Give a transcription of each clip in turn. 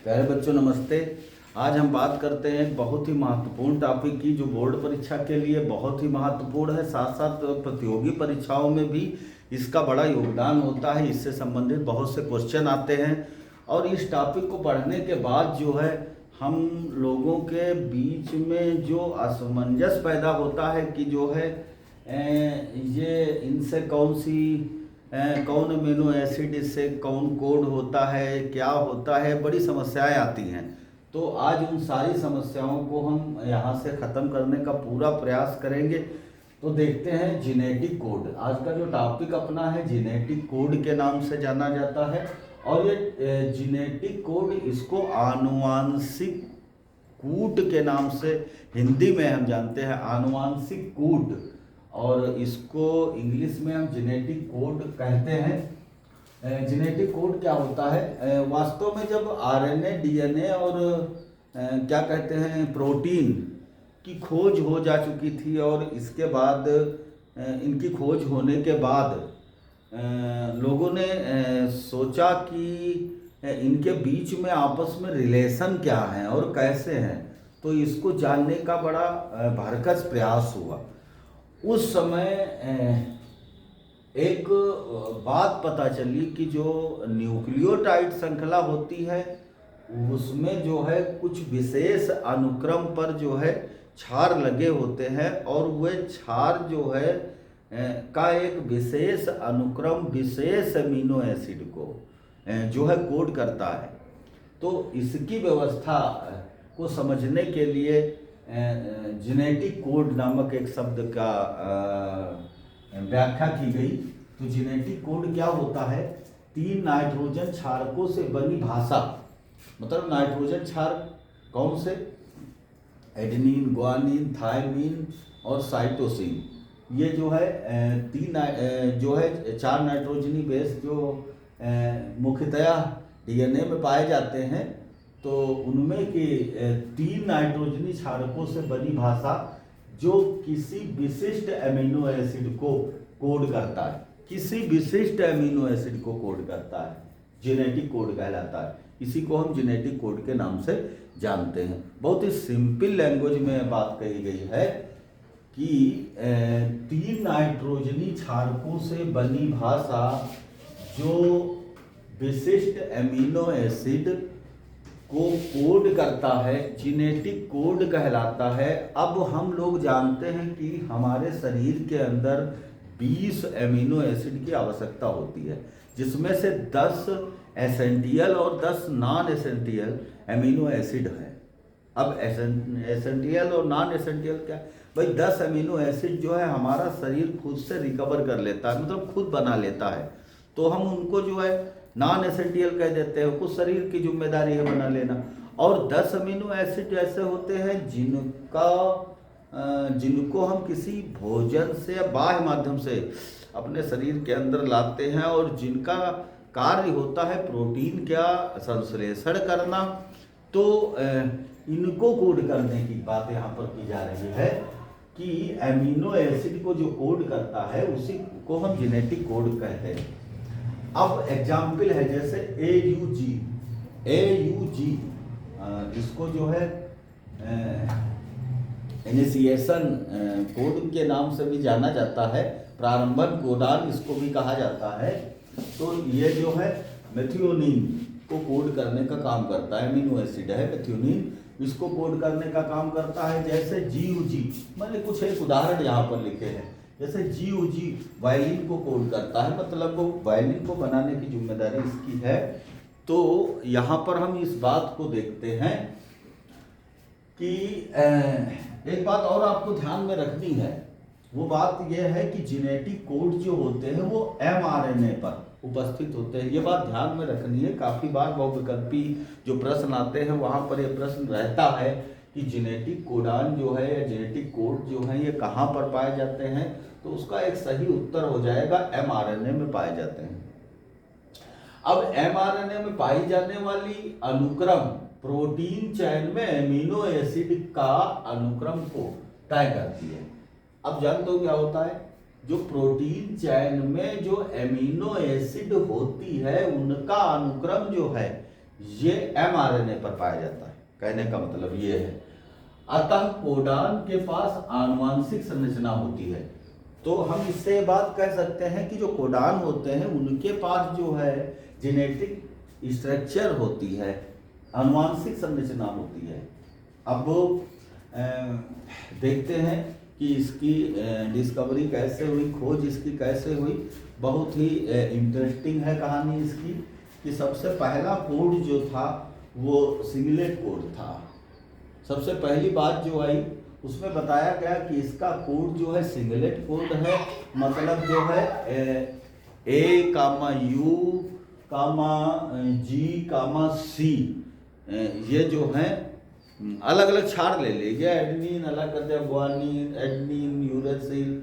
प्यारे बच्चों नमस्ते। आज हम बात करते हैं एक बहुत ही महत्वपूर्ण टॉपिक की, जो बोर्ड परीक्षा के लिए बहुत ही महत्वपूर्ण है। साथ साथ प्रतियोगी परीक्षाओं में भी इसका बड़ा योगदान होता है। इससे संबंधित बहुत से क्वेश्चन आते हैं और इस टॉपिक को पढ़ने के बाद जो है हम लोगों के बीच में जो असमंजस पैदा होता है कि जो है ये इनसे कौन अमीनो एसिड, इससे कौन कोड होता है, क्या होता है, बड़ी समस्याएं आती हैं। तो आज उन सारी समस्याओं को हम यहाँ से ख़त्म करने का पूरा प्रयास करेंगे। तो देखते हैं जेनेटिक कोड। आज का जो टॉपिक अपना है जेनेटिक कोड के नाम से जाना जाता है। और ये जेनेटिक कोड, इसको आनुवांशिक कूट के नाम से हिंदी में हम जानते हैं, आनुवांशिक कूट, और इसको इंग्लिश में हम जेनेटिक कोड कहते हैं। जेनेटिक कोड क्या होता है? वास्तव में जब आरएनए, डीएनए और क्या कहते हैं प्रोटीन की खोज हो जा चुकी थी, और इसके बाद इनकी खोज होने के बाद लोगों ने सोचा कि इनके बीच में आपस में रिलेशन क्या है और कैसे हैं, तो इसको जानने का बड़ा भरकस प्रयास हुआ। उस समय एक बात पता चली कि जो न्यूक्लियोटाइड श्रृंखला होती है उसमें जो है कुछ विशेष अनुक्रम पर जो है क्षार लगे होते हैं, और वे क्षार जो है का एक विशेष अनुक्रम विशेष अमीनो एसिड को जो है कोड करता है। तो इसकी व्यवस्था को समझने के लिए जेनेटिक कोड नामक एक शब्द का व्याख्या की गई। तो जेनेटिक कोड क्या होता है? 3 नाइट्रोजन क्षारकों से बनी भाषा। मतलब नाइट्रोजन क्षार कौन से? एडेनिन, गुआनिन, थायमिन और साइटोसिन। ये जो है 4 नाइट्रोजनी बेस जो मुख्यतया डीएनए में पाए जाते हैं, तो उनमें के 3 नाइट्रोजनी क्षारकों से बनी भाषा जो किसी विशिष्ट अमीनो एसिड को कोड करता है, किसी विशिष्ट अमीनो एसिड को कोड करता है, जेनेटिक कोड कहलाता है। इसी को हम जेनेटिक कोड के नाम से जानते हैं। बहुत ही सिंपल लैंग्वेज में बात कही गई है कि 3 नाइट्रोजनी क्षारकों से बनी भाषा जो विशिष्ट अमीनो एसिड को कोड करता है, जेनेटिक कोड कहलाता है। अब हम लोग जानते हैं कि हमारे शरीर के अंदर 20 अमीनो एसिड की आवश्यकता होती है, जिसमें से 10 एसेंशियल और 10 नॉन एसेंशियल अमीनो एसिड है। अब एसेंशियल और नॉन एसेंशियल क्या भाई? 10 अमीनो एसिड जो है हमारा शरीर खुद से रिकवर कर लेता है, मतलब खुद बना लेता है, तो हम उनको जो है नॉन एसेंशियल कह देते हैं। कुछ शरीर की जिम्मेदारी है बना लेना। और 10 अमीनो एसिड ऐसे होते हैं जिनको हम किसी भोजन से या बाह्य माध्यम से अपने शरीर के अंदर लाते हैं, और जिनका कार्य होता है प्रोटीन का संश्लेषण करना। तो इनको कोड करने की बात यहाँ पर की जा रही है कि अमीनो एसिड को जो कोड करता है उसी को हम जेनेटिक कोड कहते हैं। अब एग्जाम्पल है जैसे AUG, इसको जो है इनिशिएशन कोड के नाम से भी जाना जाता है, प्रारंभन कोडान इसको भी कहा जाता है। तो ये जो है मेथियोनिन को कोड करने का काम करता है, अमीनो एसिड है मेथियोनिन, इसको कोड करने का काम करता है। जैसे GUG, मैंने कुछ एक उदाहरण यहाँ पर लिखे हैं। जैसे GUG वायलिन को कोड करता है, मतलब वो वायलिन को बनाने की जिम्मेदारी इसकी है। तो यहाँ पर हम इस बात को देखते हैं कि एक बात और आपको ध्यान में रखनी है। वो बात यह है कि जेनेटिक कोड जो होते हैं वो mRNA पर उपस्थित होते हैं। ये बात ध्यान में रखनी है। काफ़ी बार बहुविकल्पी जो प्रश्न आते हैं वहाँ पर ये प्रश्न रहता है कि जेनेटिक कोडान जो है या जेनेटिक कोड जो है ये कहाँ पर पाए जाते हैं, तो उसका एक सही उत्तर हो जाएगा mRNA में पाए जाते हैं। अब mRNA में पाई जाने वाली अनुक्रम प्रोटीन चैन में अमीनो एसिड का अनुक्रम को तय करती है। अब जानते हो क्या होता है? जो प्रोटीन चैन में जो एमिनो एसिड होती है उनका अनुक्रम जो है ये mRNA पर पाया जाता है। कहने का मतलब ये है, अतः कोडान के पास आनुवांशिक संरचना होती है। तो हम इससे बात कह सकते हैं कि जो कोडान होते हैं उनके पास जो है जेनेटिक स्ट्रक्चर होती है, आनुवांशिक संरचना होती है। अब देखते हैं कि इसकी डिस्कवरी कैसे हुई, खोज इसकी कैसे हुई। बहुत ही इंटरेस्टिंग है कहानी इसकी कि सबसे पहला कोड जो था वो सिंगलेट कोड था। सबसे पहली बात जो आई उसमें बताया गया कि इसका कोड जो है सिंगलेट कोड है, मतलब जो है A, U, G, C, ये जो है अलग अलग क्षार ले लीजिए। एडनिन अलग कर दिया, ग्वानिन, एडनिन, यूरेसिल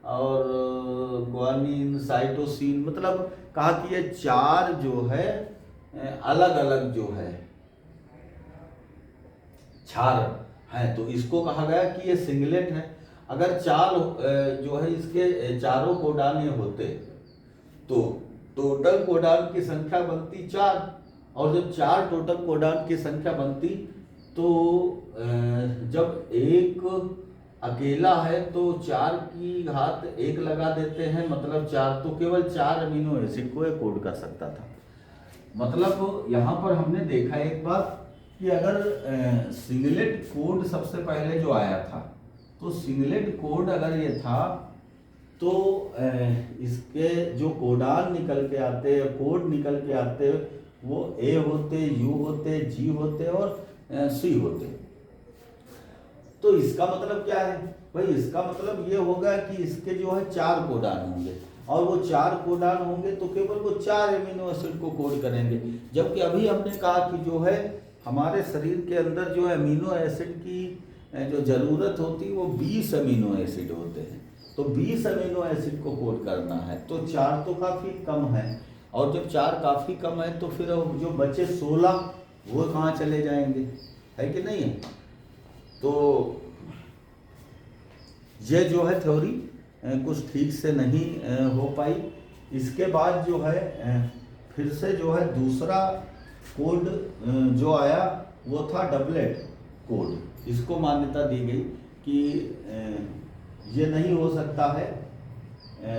और ग्वानिन, साइटोसिन, मतलब कहा कि ये चार जो है अलग अलग जो है क्षार हैं, तो इसको कहा गया कि ये सिंगलेट है। अगर चार जो है इसके चारों कोडान ये होते तो टोटल कोडान की संख्या बनती 4, और जब 4 टोटल कोडान की संख्या बनती तो जब एक अकेला है तो 4 की घात 1 लगा देते हैं, मतलब 4, तो केवल 4 अमीनो एसिड को कोड कर सकता था। मतलब यहाँ पर हमने देखा एक बात कि अगर सिंगलेट कोड सबसे पहले जो आया था, तो सिंगलेट कोड अगर ये था तो इसके जो कोडान निकल के आते, कोड निकल के आते, वो ए होते, यू होते, जी होते और सी होते। तो इसका मतलब क्या है भाई? इसका मतलब ये होगा कि इसके जो है 4 कोडान होंगे, और वो 4 कोडान होंगे तो केवल वो 4 एमिनो एसिड को कोड करेंगे। जबकि अभी हमने कहा कि जो है हमारे शरीर के अंदर जो अमीनो एसिड की जो ज़रूरत होती है वो 20 अमीनो एसिड होते हैं। तो 20 अमीनो एसिड को कोड करना है तो 4 तो काफ़ी कम है, और जब 4 काफ़ी कम है तो फिर जो बचे 16 वो कहाँ चले जाएंगे, है कि नहीं है? तो ये जो है थ्योरी कुछ ठीक से नहीं हो पाई। इसके बाद जो है फिर से जो है दूसरा कोड जो आया वो था डबलेट कोड। इसको मान्यता दी गई कि ये नहीं हो सकता है,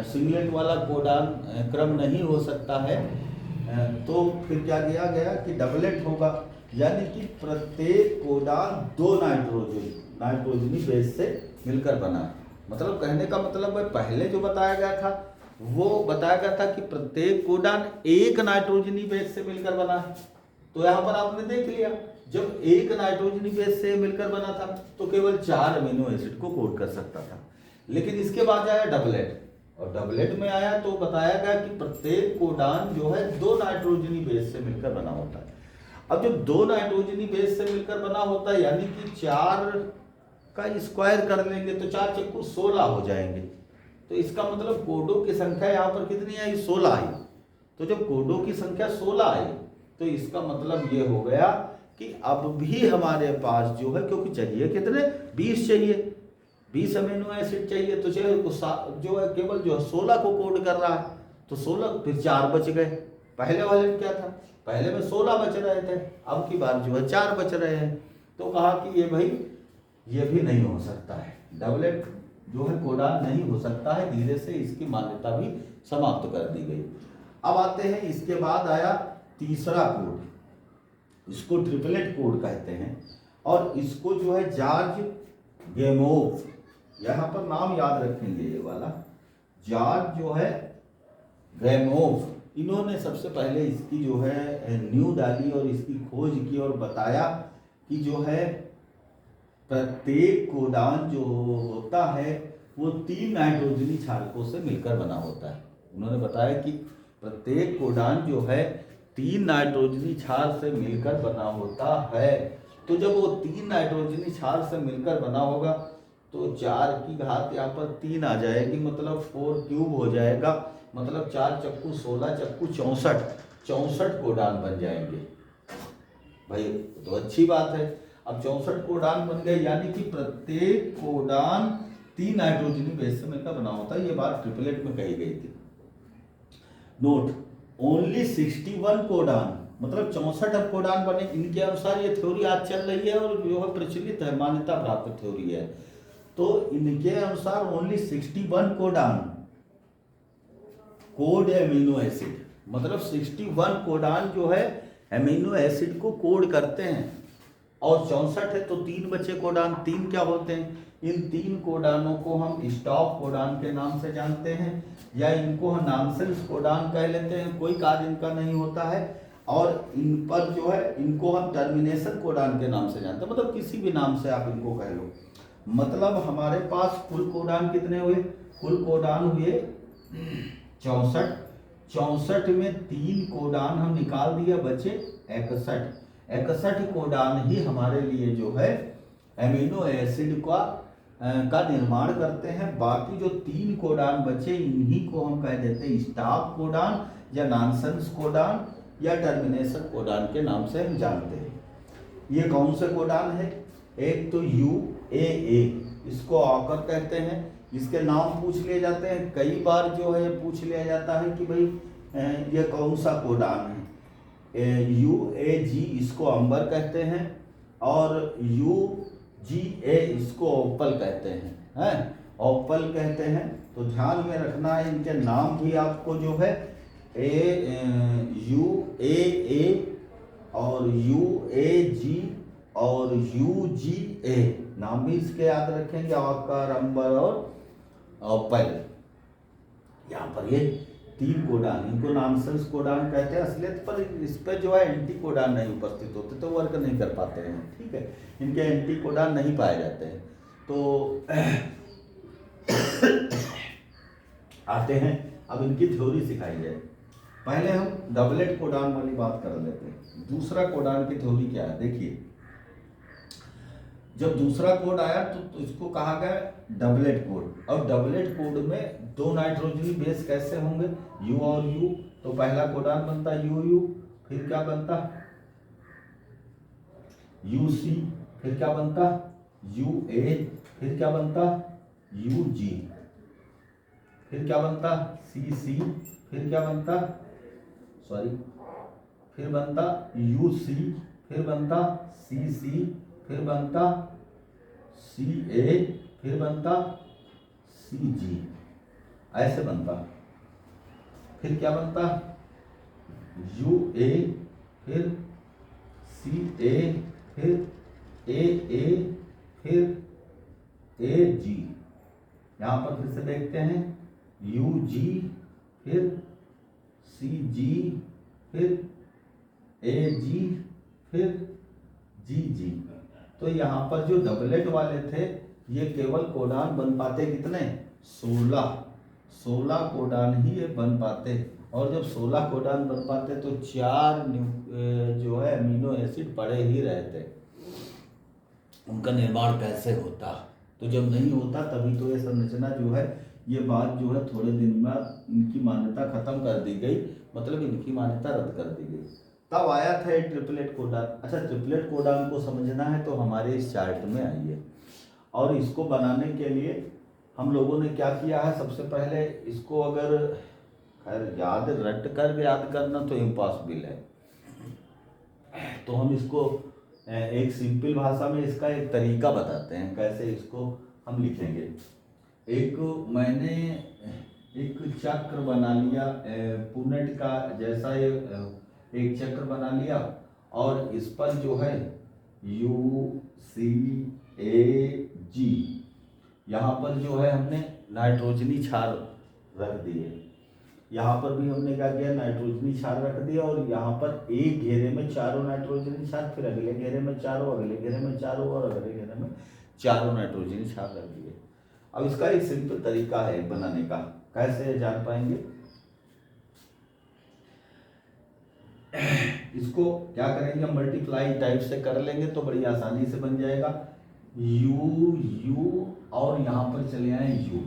सिंगलेट वाला कोडान क्रम नहीं हो सकता है। तो फिर क्या किया गया कि डबलेट होगा, यानी कि प्रत्येक कोडान 2 नाइट्रोजनी बेस से मिलकर बना है। मतलब कहने का मतलब है पहले जो बताया गया था वो बताया गया था कि प्रत्येक कोडान 1 नाइट्रोजनी बेस से मिलकर बना है। तो यहाँ पर आपने देख लिया, जब 1 नाइट्रोजनी बेस से मिलकर बना था तो केवल 4 अमीनो एसिड को कोड कर सकता था। लेकिन इसके बाद आया डबलेट, और डबलेट में आया तो बताया गया कि प्रत्येक कोडान जो है 2 नाइट्रोजनी बेस से मिलकर बना होता है। अब जब 2 नाइट्रोजनी बेस से मिलकर बना होता है, यानी कि 4 का स्क्वायर कर लेंगे तो 4 चक्कू 16 हो जाएंगे। तो इसका मतलब कोडों की संख्या यहाँ पर कितनी आई? 16 आई। तो जब कोडों की संख्या 16 आई तो इसका मतलब ये हो गया कि अब भी हमारे पास जो है, क्योंकि चाहिए कितने, 20 चाहिए, 20 अमीनो एसिड चाहिए, तो चलो जो है केवल जो 16 को कोड कर रहा है, तो 16 फिर 4 बच गए। पहले वाले में क्या था? पहले में 16 बच रहे थे, अब की बार जो है 4 बच रहे हैं। तो कहा कि ये भाई ये भी नहीं हो सकता है, डबलेट जो है कोडान नहीं हो सकता है। धीरे से इसकी मान्यता भी समाप्त कर दी गई। अब आते हैं, इसके बाद आया तीसरा कोड, इसको ट्रिपलेट कोड कहते हैं, और इसको जो है जॉर्ज गेमोव, यहाँ पर नाम याद रखेंगे ये वाला, जॉर्ज जो है गेमोव, इन्होंने सबसे पहले इसकी जो है नींव डाली और इसकी खोज की और बताया कि जो है प्रत्येक कोडान जो होता है वो 3 नाइट्रोजनी क्षारकों से मिलकर बना होता है। उन्होंने बताया कि प्रत्येक कोडान जो है 3 नाइट्रोजनी क्षार से मिलकर बना होता है। तो जब वो 3 नाइट्रोजनी क्षार से मिलकर बना होगा तो 4 की घात यहाँ पर 3 आ जाएगी, मतलब 4 क्यूब हो जाएगा, मतलब 4 चक्कू 16 चक्कू 64 कोडान बन जाएंगे। भाई तो अच्छी बात है। अब 64 कोडान बन गए, यानी कि प्रत्येक कोडान 3 नाइट्रोजनी बेस से मिलकर बना होता है। ये बात ट्रिपलेट में कही गई थी। नोट, ओनली 61 कोडान, मतलब 64 अब कोडान बने। इनके अनुसार ये थ्योरी आज चल रही है और जो है प्रचलित है, मान्यता प्राप्त थ्योरी है। तो इनके अनुसार only 61 codon code amino acid, मतलब 61 कोडान जो है एमिनो एसिड को कोड करते हैं, और 64 है तो 3 बचे कोडान। 3 क्या होते हैं? इन 3 कोडानों को हम स्टॉप कोडान के नाम से जानते हैं, या इनको हम नॉनसेंस कोडान कह लेते हैं, कोई कार्य इनका नहीं होता है। और इन पर जो है इनको हम टर्मिनेशन कोडान के नाम से जानते हैं, मतलब किसी भी नाम से आप इनको कह लो। मतलब हमारे पास कुल कोडान कितने हुए? कुल कोडान हुए 64। 64 में 3 कोडान हम निकाल दिया, बचे 61। 61 कोडान ही हमारे लिए जो है एमिनो एसिड का निर्माण करते हैं। बाकी जो 3 कोडान बचे इन्हीं को हम कह देते हैं स्टॉप कोडान, या नॉनसेंस कोडान, या टर्मिनेशन कोडान के नाम से हम जानते हैं। ये कौन से कोडान है? एक तो UAA, इसको ऑकर कहते हैं। इसके नाम पूछ लिए जाते हैं, कई बार जो है पूछ लिया जाता है कि भाई ये कौन सा कोडान है। UAG इसको अंबर कहते हैं, और UGA इसको ओपल कहते हैं, ओपल कहते हैं। तो ध्यान में रखना है, इनके नाम भी आपको जो है UAA और UAG और UGA नाम भी इसके याद रखेंगे, ऑकर, अंबर और ओपल। यहाँ पर ये 3 कोडान, इनको नॉनसेंस कोडान कहते हैं असलियत पर। इस पर जो है एंटी कोडान नहीं उपस्थित होते, तो वर्क नहीं कर पाते हैं, ठीक है, इनके एंटी कोडान नहीं पाए जाते हैं। तो आते हैं, अब इनकी थ्योरी सिखाई जाए। पहले हम डबलेट कोडान वाली बात कर लेते हैं। दूसरा कोडान की थ्योरी क्या है? देखिए, जब दूसरा कोड आया तो इसको कहा गया डबलेट कोड। और डबलेट कोड में 2 नाइट्रोजनी बेस कैसे होंगे? U और U। तो पहला कोडान बनता UU, फिर क्या बनता UC, फिर क्या बनता UA, फिर क्या बनता UG, फिर क्या बनता CC, फिर क्या बनता फिर बनता UC, फिर बनता CC, फिर बनता CA, फिर बनता CG, ऐसे बनता। फिर क्या बनता UA, फिर CA, फिर AA, फिर AG। यहाँ पर फिर से देखते हैं UG, फिर CG, फिर AG, फिर GG। तो यहाँ पर जो डबलेट वाले थे ये केवल कोडान बन पाते कितने? 16 कोडान ही ये बन पाते। और जब 16 कोडान बन पाते तो 4 जो है अमीनो एसिड पड़े ही रहते, उनका निर्माण कैसे होता? तो जब नहीं होता तभी तो ये संरचना जो है, ये बात जो है थोड़े दिन में इनकी मान्यता खत्म कर दी गई, मतलब इनकी मान्यता रद्द कर दी गई। तब आया था ट्रिपलेट कोडान। अच्छा, ट्रिपलेट कोडान को समझना है तो हमारे इस चार्ट में आइए। और इसको बनाने के लिए हम लोगों ने क्या किया है? सबसे पहले इसको अगर खैर याद करना तो इम्पॉसिबल है, तो हम इसको एक सिंपल भाषा में इसका एक तरीका बताते हैं कैसे इसको हम लिखेंगे। मैंने एक चक्र बना लिया, पुनेट का जैसा एक चक्र बना लिया, और इस पर जो है UCAG, यहाँ पर जो है हमने नाइट्रोजनी क्षार रख दिए। यहाँ पर भी हमने क्या किया? नाइट्रोजनी क्षार रख दिया, और यहाँ पर एक घेरे में 4 नाइट्रोजनी क्षार, फिर अगले घेरे में 4, अगले घेरे में 4 और अगले घेरे में 4 नाइट्रोजनी क्षार रख दिए। अब इसका एक सिंपल तरीका है बनाने का, कैसे जान पाएंगे? इसको क्या करेंगे? मल्टीप्लाई टाइप से कर लेंगे तो बड़ी आसानी से बन जाएगा। U और यहाँ पर चले आए U,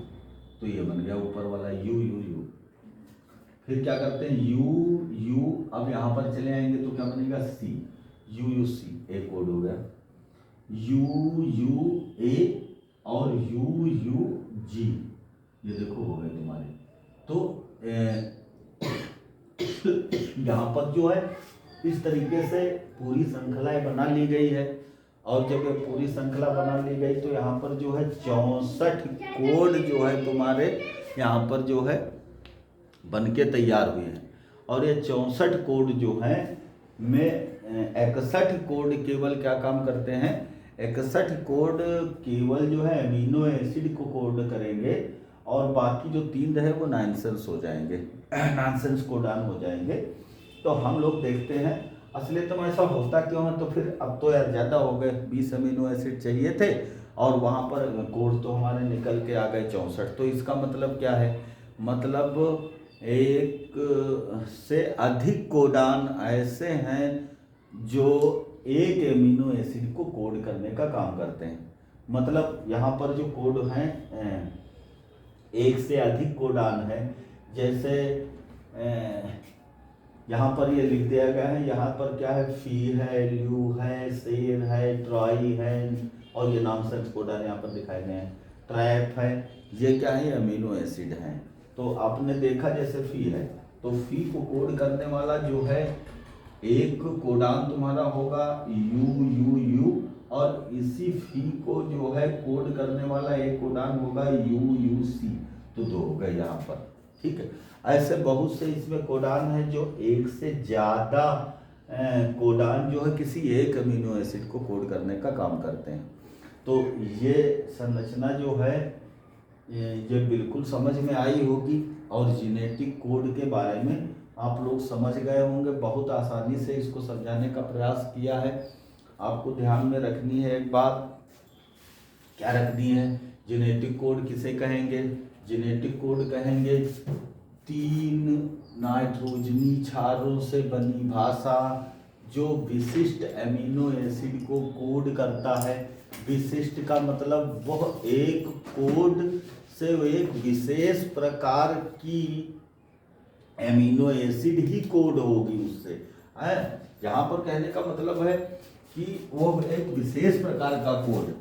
तो ये बन गया ऊपर वाला U। फिर क्या करते हैं U, अब यहाँ पर चले आएंगे तो क्या बनेगा? C, UUC, एक कोड हो गया। UUA और UUG, ये देखो हो गए तुम्हारे। तो यहाँ पर जो है इस तरीके से पूरी श्रृंखलाएं बना ली गई है। और जब ये पूरी श्रृंखला बना ली गई तो यहाँ पर जो है 64 कोड जो है तुम्हारे यहाँ पर जो है बन के तैयार हुए हैं। और ये 64 कोड जो हैं में 61 कोड केवल क्या काम करते हैं, 61 कोड केवल जो है अमीनो एसिड को कोड करेंगे और बाकी जो 3 रहे वो नॉनसेंस हो जाएंगे, नॉनसेंस कोडान हो जाएंगे। तो हम लोग देखते हैं असलियत में ऐसा होता क्यों है। तो फिर अब तो यार ज़्यादा हो गए, 20 अमीनो एसिड चाहिए थे और वहाँ पर कोड तो हमारे निकल के आ गए 64। तो इसका मतलब क्या है, मतलब एक से अधिक कोडान ऐसे हैं जो एक एमिनो एसिड को कोड करने का काम करते हैं। मतलब यहाँ पर जो कोड हैं एक से अधिक कोडान है। जैसे यहाँ पर ये लिख दिया गया है, यहाँ पर क्या है, फी है, ल्यू है, शेर है, ट्राई है और ये नॉनसेंस कोडान यहाँ पर दिखाए गए हैं, ट्रैप है। ये क्या है, अमीनो एसिड हैं। तो आपने देखा जैसे फी है तो फी को कोड करने वाला जो है एक कोडान तुम्हारा होगा यू यू यू और इसी फी को जो है कोड करने वाला एक कोडान होगा यू यू सी। तो 2 हो गए यहाँ पर, ठीक है। ऐसे बहुत से इसमें कोडान है जो एक से ज़्यादा कोडान जो है किसी एक अमीनो एसिड को कोड करने का काम करते हैं। तो ये संरचना जो है ये बिल्कुल समझ में आई होगी और जेनेटिक कोड के बारे में आप लोग समझ गए होंगे। बहुत आसानी से इसको समझाने का प्रयास किया है। आपको ध्यान में रखनी है एक बात, क्या रखनी है, जेनेटिक कोड किसे कहेंगे, जेनेटिक कोड कहेंगे 3 नाइट्रोजनी क्षारों से बनी भाषा जो विशिष्ट एमिनो एसिड को कोड करता है। विशिष्ट का मतलब वह एक कोड से एक विशेष प्रकार की एमिनो एसिड ही कोड होगी उससे। यहाँ पर कहने का मतलब है कि वो एक विशेष प्रकार का कोड,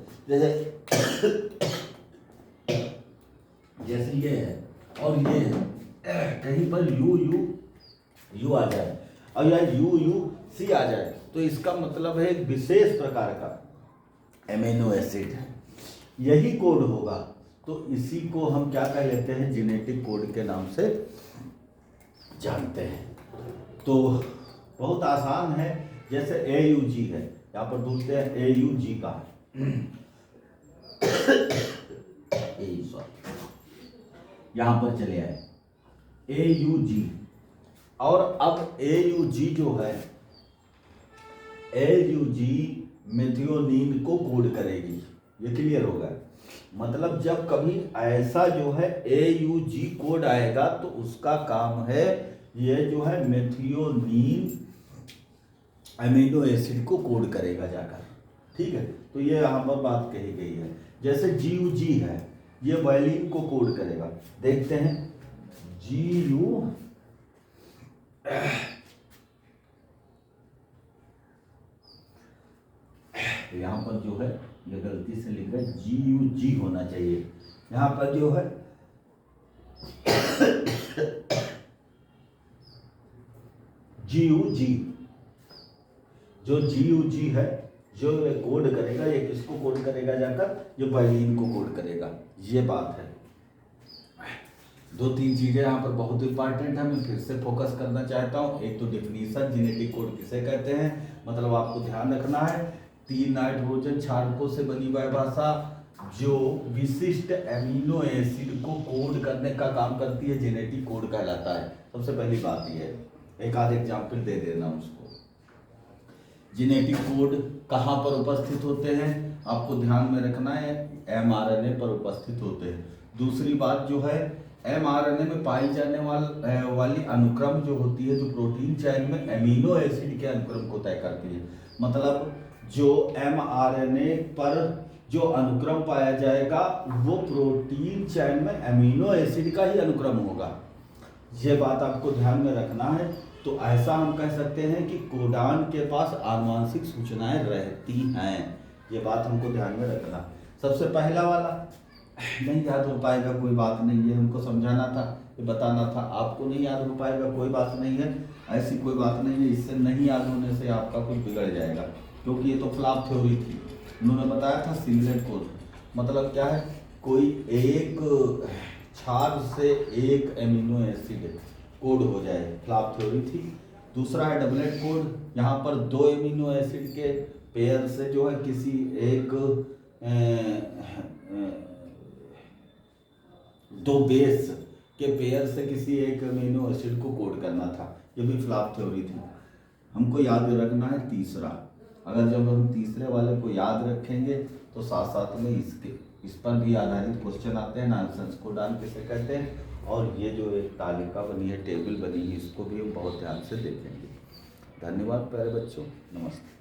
जैसे ये है और ये है, कहीं पर यू यू यू आ जाए और या यू यू सी आ जाए तो इसका मतलब है एक विशेष प्रकार का एमिनो एसिड है, यही कोड होगा। तो इसी को हम क्या कह लेते हैं, जेनेटिक कोड के नाम से जानते हैं। तो बहुत आसान है, जैसे AUG है, यहाँ पर ढूंढते हैं AUG का यहाँ पर चले आए AUG। और अब AUG जो है AUG मेथियोनीन को कोड करेगी। ये क्लियर होगा। मतलब जब कभी ऐसा जो है AUG कोड आएगा तो उसका काम है ये जो है मेथियोनीन अमीनो एसिड को कोड करेगा जाकर, ठीक है। तो ये यहाँ पर बात कही गई है। जैसे GUG है, ये वायलिन को कोड करेगा। देखते हैं GU यहाँ पर जो है ये गलती से लिखा है GUG होना चाहिए। यहाँ पर जो है GUG, जो GUG है जो कोड करेगा, ये किसको कोड करेगा जाकर, ये वायलिन को कोड करेगा। ये बात है। 2-3 चीज़ें यहाँ पर बहुत इंपॉर्टेंट है, मैं फिर से फोकस करना चाहता हूँ। एक तो डेफिनेशन, जेनेटिक कोड किसे कहते हैं, मतलब आपको ध्यान रखना है 3 नाइट्रोजन क्षारकों से बनी वह भाषा जो विशिष्ट एमिनो एसिड को कोड करने का काम करती है, जेनेटिक कोड कहलाता है। सबसे पहली बात ये है, एक आध एग्जाम्पल दे देना उसको। जेनेटिक कोड कहाँ पर उपस्थित होते हैं, आपको ध्यान में रखना है, mRNA पर उपस्थित होते हैं। दूसरी बात जो है, mRNA में पाई जाने वाली अनुक्रम जो होती है, जो प्रोटीन चेन में एमिनो एसिड के अनुक्रम को तय करती है। मतलब जो mRNA पर जो अनुक्रम पाया जाएगा वो प्रोटीन चेन में एमिनो एसिड का ही अनुक्रम होगा। ये बात आपको ध्यान में रखना है। तो ऐसा हम कह सकते हैं कि कोडान के पास आनुवांशिक सूचनाएं रहती हैं। ये बात हमको ध्यान में रखना। सबसे पहला वाला नहीं याद हो पाएगा, कोई बात नहीं, ये हमको समझाना था। ये बताना था। आपको नहीं याद हो पाएगा कोई बात नहीं है, ऐसी कोई बात नहीं है, इससे नहीं याद होने से आपका कुछ बिगड़ जाएगा, क्योंकि ये तो फ्लॉप थ्योरी थी। उन्होंने बताया था सिंगलेट कोड मतलब क्या है, कोई एक क्षार से एक एमिनो एसिड कोड हो जाए, फ्लॉप थ्योरी थी। दूसरा है डबलेट कोड, यहाँ पर दो एमिनो एसिड के पेयर से जो है किसी एक दो बेस के पेयर से किसी एक अमीनो एसिड को कोड करना था, ये भी फ्लॉप थ्योरी थी। हमको याद रखना है तीसरा। अगर जब हम तीसरे वाले को याद रखेंगे तो साथ साथ में इस पर भी आधारित क्वेश्चन आते हैं, नॉनसेंस को डाल किसे कहते हैं, और ये जो एक तालिका बनी है, टेबल बनी है, इसको भी हम बहुत ध्यान से देखेंगे। धन्यवाद प्यारे बच्चों, नमस्ते।